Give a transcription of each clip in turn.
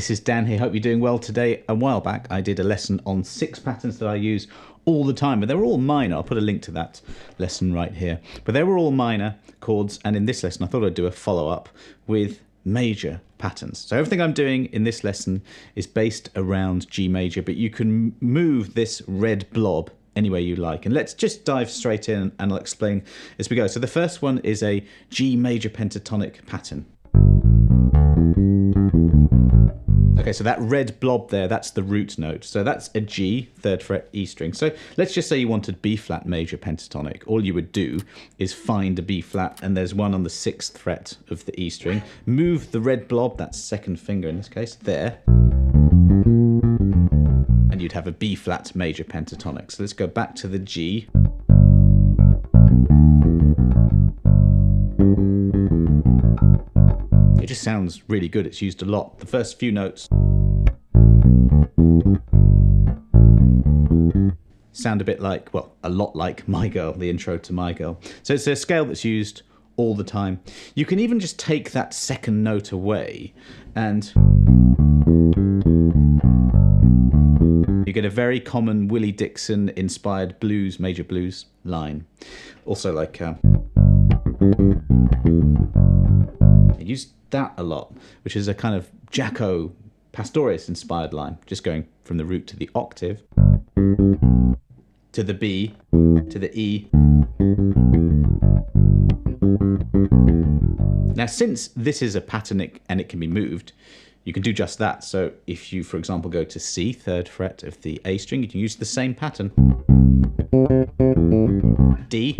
this is Dan here. Hope you're doing well today. A while back, I did a lesson on 6 patterns that I use all the time, but they were all minor. I'll put a link to that lesson right here. But they were all minor chords, and in this lesson, I thought I'd do a follow-up with major patterns. So everything I'm doing in this lesson is based around G major, but you can move this red blob any way you like. And let's just dive straight in, and I'll explain as we go. So the first one is a G major pentatonic pattern. Okay, so that red blob there, that's the root note. So that's a G, 3rd fret, E string. So let's just say you wanted B flat major pentatonic. All you would do is find a B flat, and there's one on the 6th fret of the E string. Move the red blob, that's 2nd finger in this case, there. And you'd have a B flat major pentatonic. So let's go back to the G. It just sounds really good. It's used a lot. The first few notes sound a bit like, well, a lot like My Girl, the intro to My Girl. So it's a scale that's used all the time. You can even just take that 2nd note away and you get a very common Willie Dixon inspired blues, major blues line. Also like I use that a lot, which is a kind of Jaco Pastorius inspired line, just going from the root to the octave, to the B, to the E. Now, since this is a pattern and it can be moved, you can do just that. So if you, for example, go to C, 3rd fret of the A string, you can use the same pattern. D.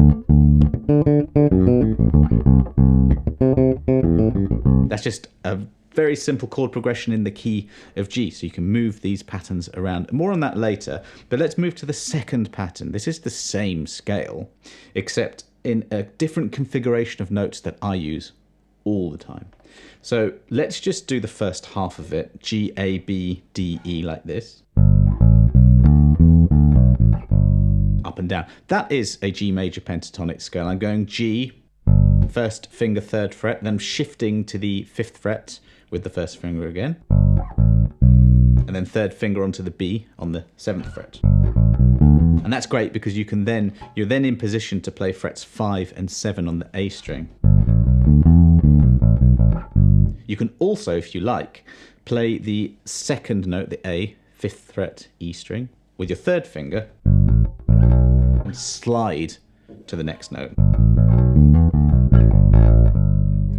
That's just a very simple chord progression in the key of G, so you can move these patterns around. More on that later, but let's move to the 2nd pattern. This is the same scale, except in a different configuration of notes that I use all the time. So let's just do the first half of it, G, A, B, D, E, like this. Up and down. That is a G major pentatonic scale. I'm going G, 1st finger, 3rd fret, then shifting to the 5th fret with the 1st finger again, and then 3rd finger onto the B on the 7th fret. And that's great because you're then in position to play frets 5 and 7 on the A string. You can also, if you like, play the 2nd note, the A, 5th fret, E string, with your 3rd finger and slide to the next note.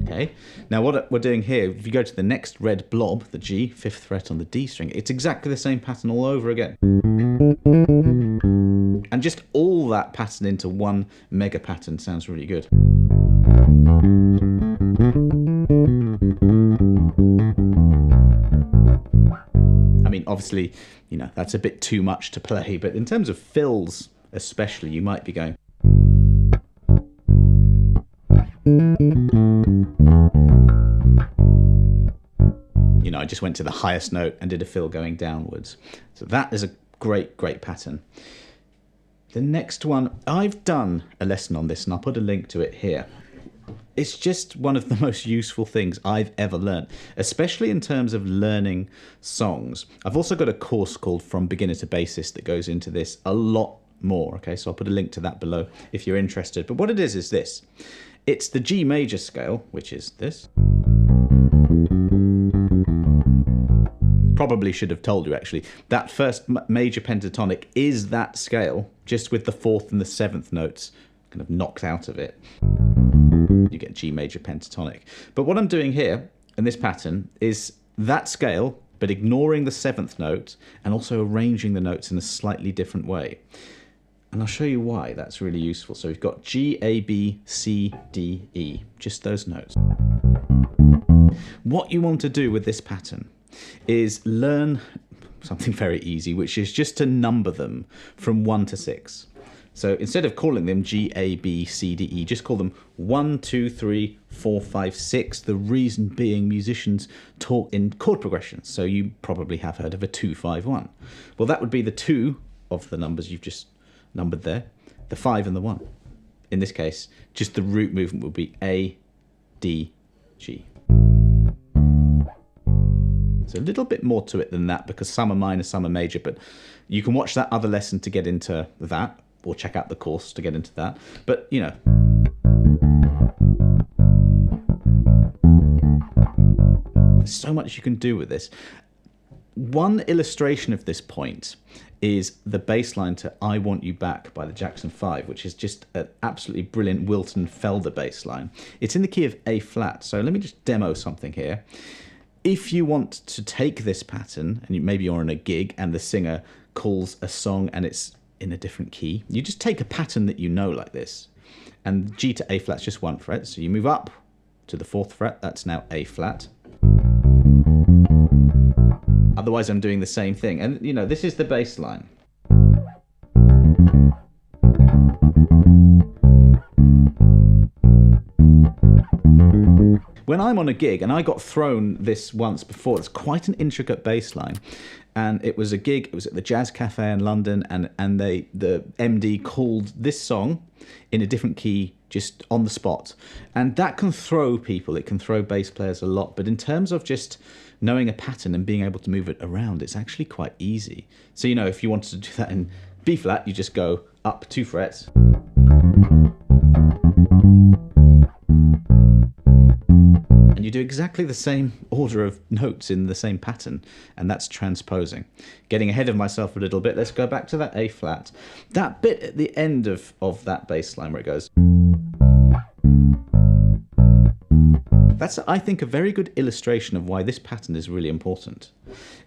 Okay. Now what we're doing here, if you go to the next red blob, the G, 5th fret on the D string, it's exactly the same pattern all over again. And just all that pattern into one mega pattern sounds really good. I mean, obviously, you know, that's a bit too much to play, but in terms of fills especially, you might be going. You know, I just went to the highest note and did a fill going downwards. So that is a great, great pattern. The next one, I've done a lesson on this and I'll put a link to it here. It's just one of the most useful things I've ever learned, especially in terms of learning songs. I've also got a course called From Beginner to Bassist that goes into this a lot more. Okay, so I'll put a link to that below if you're interested. But what it is this. It's the G major scale, which is this. Probably should have told you actually. That first major pentatonic is that scale, just with the 4th and the 7th notes kind of knocked out of it. You get G major pentatonic. But what I'm doing here in this pattern is that scale, but ignoring the 7th note and also arranging the notes in a slightly different way. And I'll show you why that's really useful. So we've got G, A, B, C, D, E, just those notes. What you want to do with this pattern is learn something very easy, which is just to number them from 1 to 6. So instead of calling them G, A, B, C, D, E, just call them 1, 2, 3, 4, 5, 6. The reason being musicians talk in chord progressions. So you probably have heard of a 2, 5, 1. Well, that would be the 2 of the numbers you've just numbered there, the 5 and the 1. In this case, just the root movement would be A, D, G. There's a little bit more to it than that because some are minor, some are major, but you can watch that other lesson to get into that, or check out the course to get into that. But, you know, there's so much you can do with this. One illustration of this point is the bass line to I Want You Back by the Jackson 5, which is just an absolutely brilliant Wilton Felder bass line. It's in the key of A flat, so let me just demo something here. If you want to take this pattern, and maybe you're on a gig and the singer calls a song and it's in a different key, you just take a pattern that you know like this, and G to A flat's just 1 fret, so you move up to the 4th fret, that's now A flat. Otherwise I'm doing the same thing, and you know, this is the bass line. When I'm on a gig, and I got thrown this once before, it's quite an intricate bass line, and it was a gig, it was at the Jazz Cafe in London, and the MD called this song in a different key just on the spot, and that can throw people, it can throw bass players a lot, but in terms of just knowing a pattern and being able to move it around, it's actually quite easy. So, you know, if you wanted to do that in B flat, you just go up 2 frets. And you do exactly the same order of notes in the same pattern, and that's transposing. Getting ahead of myself a little bit, let's go back to that A flat. That bit at the end of that bass line where it goes. That's, I think, a very good illustration of why this pattern is really important.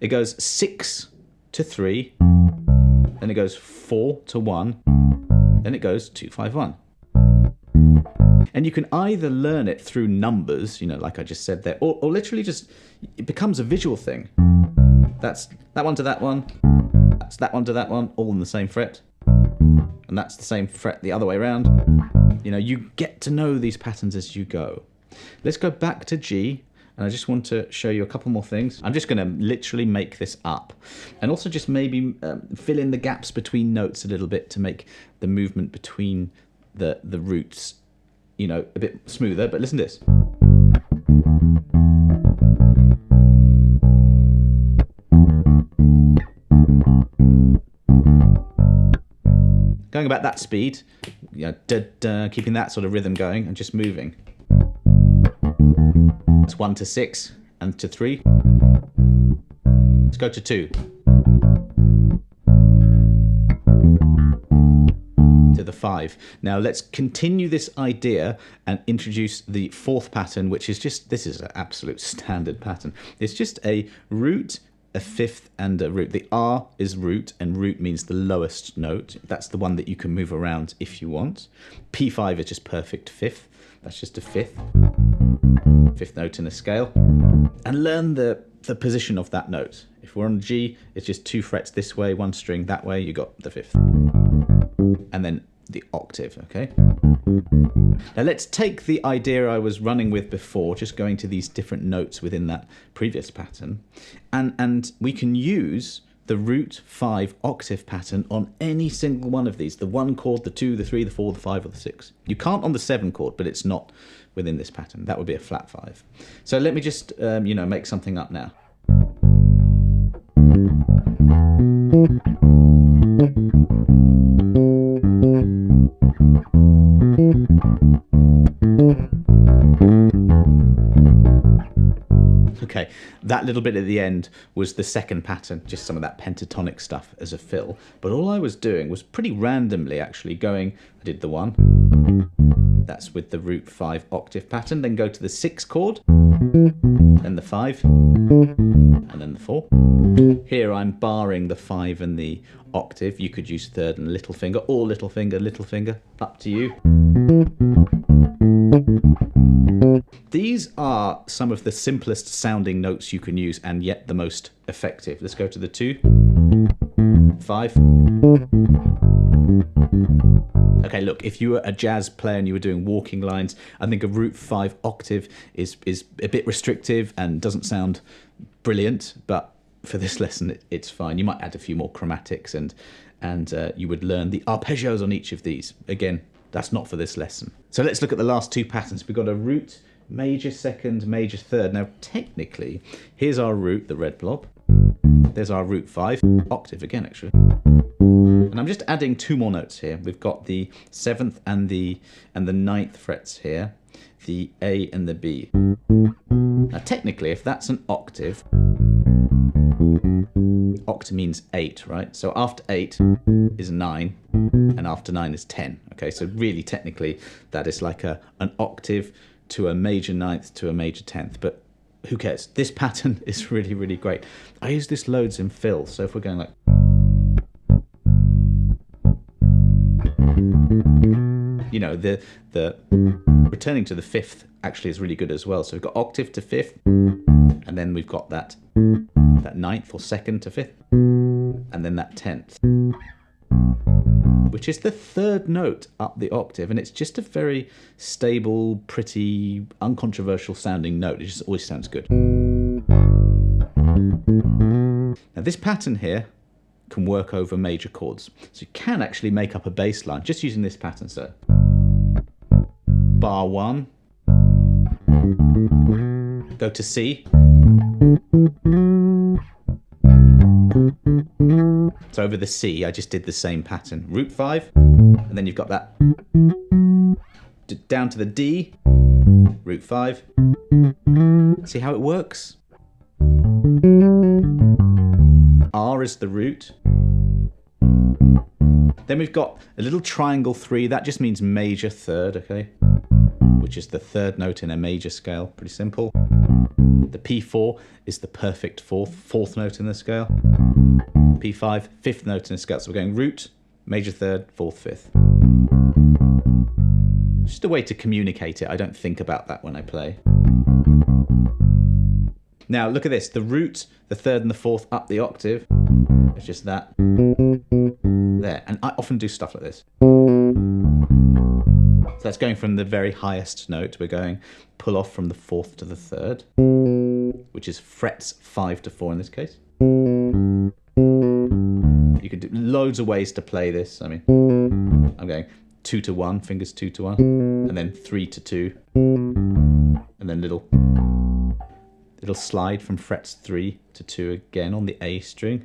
It goes 6 to 3, then it goes 4 to 1, then it goes 2, 5, 1. And you can either learn it through numbers, you know, like I just said there, or literally just, it becomes a visual thing. That's that one to that one, that's that one to that one, all in the same fret. And that's the same fret the other way around. You know, you get to know these patterns as you go. Let's go back to G, and I just want to show you a couple more things. I'm just going to literally make this up, and also just maybe fill in the gaps between notes a little bit to make the movement between the roots, you know, a bit smoother. But listen to this. Going about that speed, you know, da, da, keeping that sort of rhythm going and just moving. It's 1 to 6 and to 3. Let's go to 2. To the 5. Now let's continue this idea and introduce the 4th pattern, which is just, this is an absolute standard pattern. It's just a root, a 5th, and a root. The R is root, and root means the lowest note. That's the one that you can move around if you want. P5 is just perfect 5th. That's just a 5th. 5th note in a scale, and learn the position of that note. If we're on G, it's just 2 frets this way, 1 string that way, you got the 5th. And then the octave, okay? Now let's take the idea I was running with before, just going to these different notes within that previous pattern, and we can use the root 5 octave pattern on any single one of these. The 1 chord, the 2, the 3, the 4, the 5, or the 6. You can't on the 7 chord, but it's not within this pattern. That would be a flat 5. So let me just, you know, make something up now. Okay, that little bit at the end was the second pattern, just some of that pentatonic stuff as a fill. But all I was doing was pretty randomly actually going, I did the 1, that's with the root 5 octave pattern, then go to the 6 chord, then the 5, and then the 4. Here I'm barring the 5 and the octave. You could use 3rd and little finger, or little finger, up to you. These are some of the simplest sounding notes you can use, and yet the most effective. Let's go to the 2, 5. Okay, look, if you were a jazz player and you were doing walking lines, I think a root 5 octave is a bit restrictive and doesn't sound brilliant, but for this lesson it's fine. You might add a few more chromatics and you would learn the arpeggios on each of these. Again, that's not for this lesson. So let's look at the last 2 patterns. We've got a root major second, major third. Now, technically, here's our root, the red blob. There's our root 5, octave again, actually. And I'm just adding 2 more notes here. We've got the 7th and the 9th frets here, the A and the B. Now, technically, if that's an octave, octa means 8, right? So after 8 is 9, and after 9 is 10. Okay, so really, technically, that is like an octave to a major 9th to a major 10th. But who cares? This pattern is really, really great. I use this loads in fill. So if we're going like, you know, the returning to the 5th actually is really good as well. So we've got octave to 5th, and then we've got that 9th or 2nd to 5th, and then that 10th, which is the 3rd note up the octave, and it's just a very stable, pretty, uncontroversial sounding note. It just always sounds good. Now this pattern here can work over major chords, so you can actually make up a bass line just using this pattern. So bar 1, go to C. So over the C, I just did the same pattern. Root 5, and then you've got that down to the D, root 5. See how it works? R is the root. Then we've got a little triangle 3. That just means major third, okay? Which is the 3rd note in a major scale. Pretty simple. The P4 is the perfect 4th note in the scale. P5, 5th note in the scale. So we're going root, major 3rd, 4th, 5th. Just a way to communicate it. I don't think about that when I play. Now look at this. The root, the 3rd and the 4th up the octave. It's just that. There. And I often do stuff like this. So that's going from the very highest note. We're going pull off from the 4th to the 3rd, which is frets 5 to 4 in this case. You can do loads of ways to play this. I mean, I'm going 2 to 1, fingers 2 to 1, and then 3 to 2, and then little slide from frets 3 to 2 again on the A string.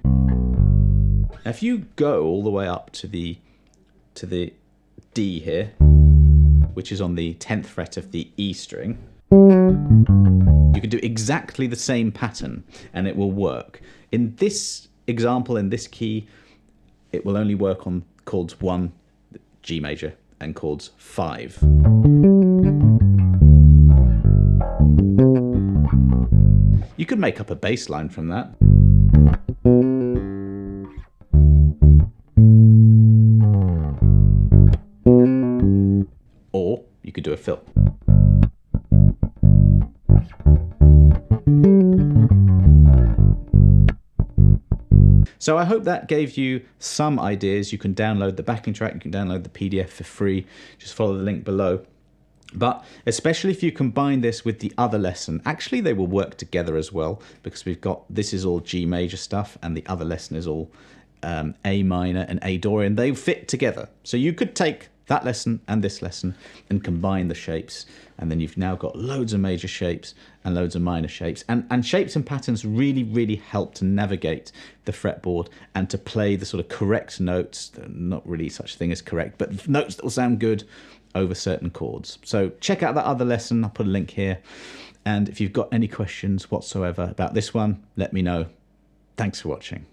Now if you go all the way up to the D here, which is on the 10th fret of the E string, you can do exactly the same pattern and it will work. In this example, in this key, it will only work on chords 1, G major, and chords 5. You could make up a bass line from that. Or you could do a fill. So I hope that gave you some ideas. You can download the backing track, you can download the PDF for free. Just follow the link below. But especially if you combine this with the other lesson, actually they will work together as well, because we've got, this is all G major stuff and the other lesson is all A minor and A Dorian. They fit together. So you could take that lesson and this lesson and combine the shapes, and then you've now got loads of major shapes and loads of minor shapes. And shapes and patterns really, really help to navigate the fretboard and to play the sort of correct notes, not really such a thing as correct, but notes that will sound good over certain chords. So check out that other lesson. I'll put a link here. And if you've got any questions whatsoever about this one, let me know. Thanks for watching.